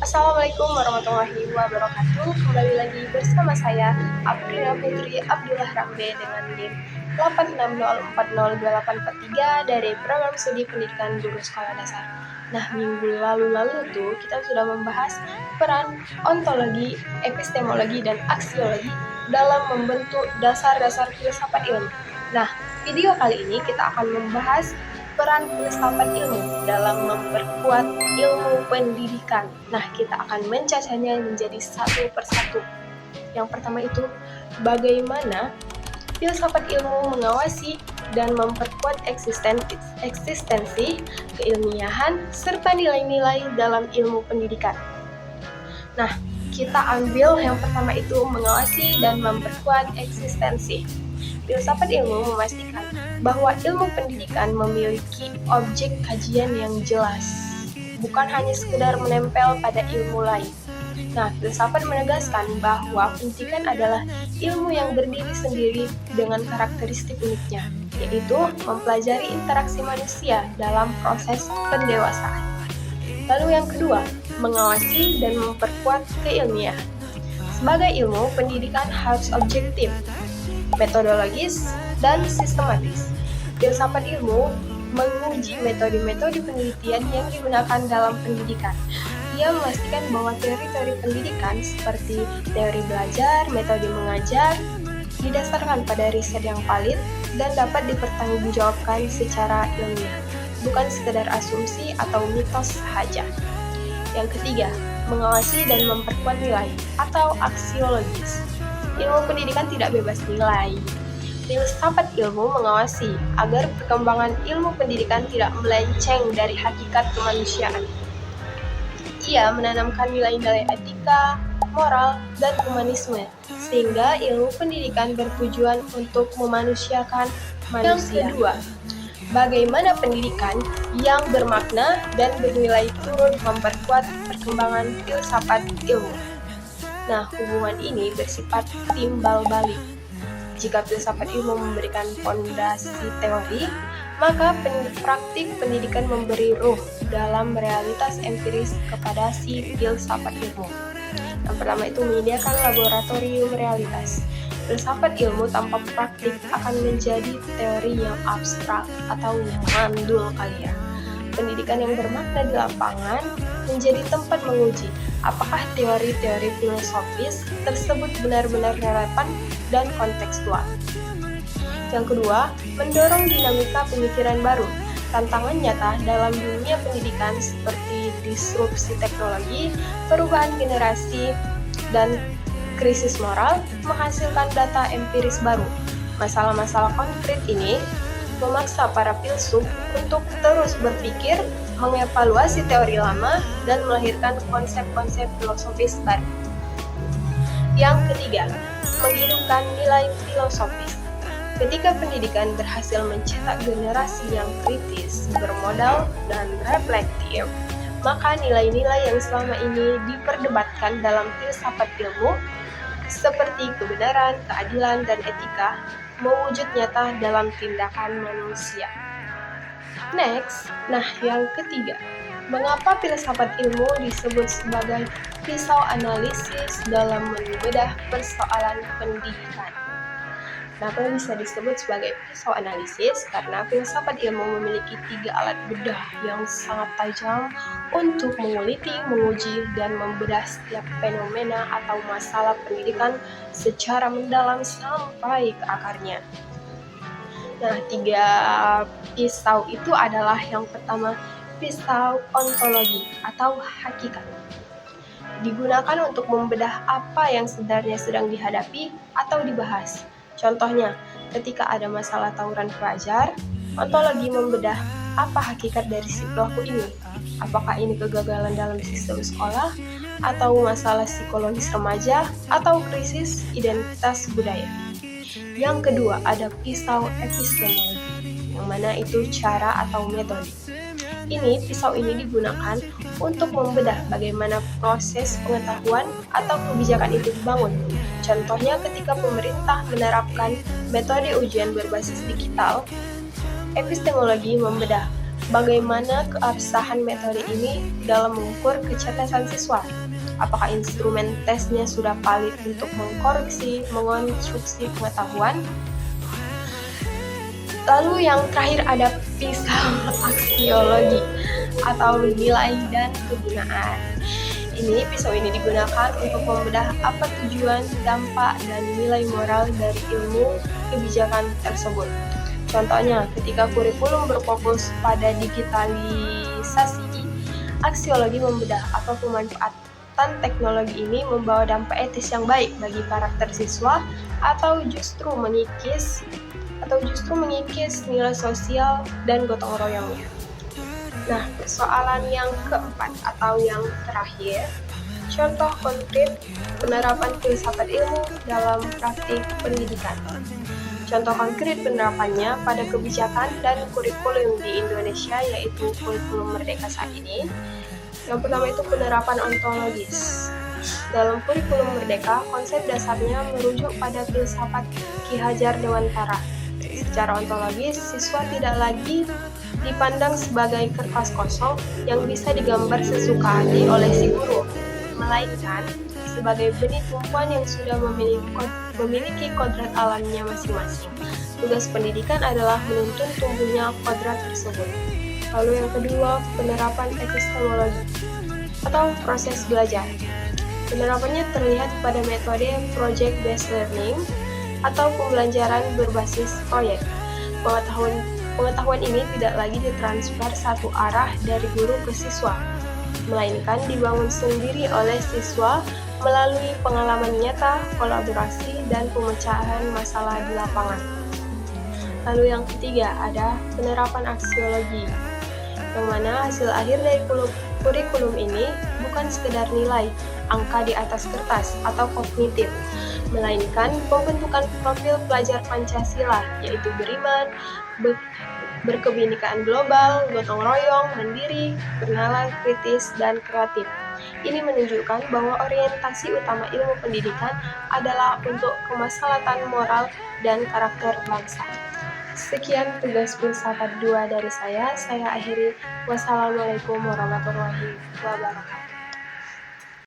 Assalamualaikum warahmatullahi wabarakatuh. Kembali lagi bersama saya Aprina Putri Abdullah Rambe dengan NIM 860402843 dari Program Studi Pendidikan Guru Sekolah Dasar. Nah, minggu lalu tuh kita sudah membahas peran ontologi, epistemologi, dan aksiologi dalam membentuk dasar-dasar filsafat ilmu. Nah, video kali ini kita akan membahas peran filsafat ilmu dalam memperkuat ilmu pendidikan. Nah, kita akan mencacahnya menjadi satu persatu. Yang pertama itu, bagaimana filsafat ilmu mengawasi dan memperkuat eksistensi, keilmiahan, serta nilai-nilai dalam ilmu pendidikan. Nah, kita ambil yang pertama itu mengawasi dan memperkuat eksistensi. Filsafat ilmu memastikan bahwa ilmu pendidikan memiliki objek kajian yang jelas, bukan hanya sekedar menempel pada ilmu lain. Nah, filsafat menegaskan bahwa pendidikan adalah ilmu yang berdiri sendiri dengan karakteristik uniknya, yaitu mempelajari interaksi manusia dalam proses pendewasaan. Lalu yang kedua, mengawasi dan memperkuat keilmiahan. Sebagai ilmu, pendidikan harus objektif, metodologis, dan sistematis. Filsafat ilmu menguji metode-metode penelitian yang digunakan dalam pendidikan. Ia memastikan bahwa teori-teori pendidikan seperti teori belajar, metode mengajar, didasarkan pada riset yang valid dan dapat dipertanggungjawabkan secara ilmiah, bukan sekedar asumsi atau mitos saja. Yang ketiga, mengawasi dan memperkuat nilai atau aksiologis. Ilmu pendidikan tidak bebas nilai. Filsafat ilmu mengawasi agar perkembangan ilmu pendidikan tidak melenceng dari hakikat kemanusiaan. Ia menanamkan nilai-nilai etika, moral, dan humanisme, sehingga ilmu pendidikan bertujuan untuk memanusiakan manusia. Yang kedua, bagaimana pendidikan yang bermakna dan bernilai turut memperkuat perkembangan filsafat ilmu. Nah, hubungan ini bersifat timbal balik. Jika filsafat ilmu memberikan fondasi teori, maka praktik pendidikan memberi ruh dalam realitas empiris kepada si filsafat ilmu. Yang pertama itu menyediakan laboratorium realitas. Filsafat ilmu tanpa praktik akan menjadi teori yang abstrak atau mandul kali ya. Pendidikan yang bermakna di lapangan menjadi tempat menguji apakah teori-teori filosofis tersebut benar-benar relevan dan kontekstual. Yang kedua, mendorong dinamika pemikiran baru. Tantangan nyata dalam dunia pendidikan seperti disrupsi teknologi, perubahan generasi, dan krisis moral menghasilkan data empiris baru. Masalah-masalah konkret ini memaksa para filsuf untuk terus berpikir, mengevaluasi teori lama, dan melahirkan konsep-konsep filosofis baru. Yang ketiga, menghidupkan nilai filosofis. Ketika pendidikan berhasil mencetak generasi yang kritis, bermodal, dan reflektif, maka nilai-nilai yang selama ini diperdebatkan dalam filsafat ilmu, seperti kebenaran, keadilan, dan etika, mewujud nyata dalam tindakan manusia. Next, yang ketiga, mengapa filsafat ilmu disebut sebagai pisau analisis dalam membedah persoalan pendidikan? Kenapa bisa disebut sebagai pisau analisis? Karena filsafat ilmu memiliki 3 alat bedah yang sangat tajam untuk menguliti, menguji, dan membedah setiap fenomena atau masalah pendidikan secara mendalam sampai ke akarnya. 3 pisau itu adalah yang pertama, pisau ontologi atau hakikat. Digunakan untuk membedah apa yang sebenarnya sedang dihadapi atau dibahas. Contohnya, ketika ada masalah tawuran pelajar, ontologi membedah apa hakikat dari si pelaku ini. Apakah ini kegagalan dalam sistem sekolah, atau masalah psikologis remaja, atau krisis identitas budaya. Yang kedua, ada pisau epistemologi, yang mana itu cara atau metode. Pisau ini digunakan untuk membedah bagaimana proses pengetahuan atau kebijakan itu dibangun. Contohnya ketika pemerintah menerapkan metode ujian berbasis digital, epistemologi membedah Bagaimana keabsahan metode ini dalam mengukur kecerdasan siswa? Apakah instrumen tesnya sudah valid untuk mengkoreksi, mengonstruksi pengetahuan? Lalu yang terakhir ada pisau aksiologi atau nilai dan kegunaan. Pisau ini digunakan untuk membedah apa tujuan, dampak, dan nilai moral dari ilmu kebijakan tersebut. Contohnya, ketika kurikulum berfokus pada digitalisasi, aksiologi membedah apa pemanfaatan teknologi ini membawa dampak etis yang baik bagi karakter siswa atau justru mengikis nilai sosial dan gotong royongnya. Nah, persoalan yang keempat atau yang terakhir, contoh konkret penerapan filsafat ilmu dalam praktik pendidikan. Contoh konkret penerapannya pada kebijakan dan kurikulum di Indonesia yaitu kurikulum Merdeka saat ini. Yang pertama itu penerapan ontologis. Dalam kurikulum Merdeka, konsep dasarnya merujuk pada filsafat Ki Hajar Dewantara. Secara ontologis, siswa tidak lagi dipandang sebagai kertas kosong yang bisa digambar sesuka hati oleh si guru, melainkan sebagai benih tumpuan yang sudah memiliki kodrat alamnya masing-masing. Tugas pendidikan adalah menuntun tumbuhnya kodrat tersebut. Lalu yang kedua, penerapan epistemologi atau proses belajar. Penerapannya terlihat pada metode project-based learning atau pembelajaran berbasis proyek. Pengetahuan ini tidak lagi ditransfer satu arah dari guru ke siswa, melainkan dibangun sendiri oleh siswa melalui pengalaman nyata, kolaborasi, dan pemecahan masalah di lapangan. Lalu yang ketiga ada penerapan aksiologi, yang mana hasil akhir dari kurikulum ini bukan sekedar nilai, angka di atas kertas atau kognitif, melainkan pembentukan profil pelajar Pancasila, yaitu beriman, berkebinekaan global, gotong royong, mandiri, bernalar, kritis, dan kreatif. Ini menunjukkan bahwa orientasi utama ilmu pendidikan adalah untuk kemaslahatan moral dan karakter bangsa. Sekian tugas filsafat 2 dari saya akhiri. Wassalamualaikum warahmatullahi wabarakatuh.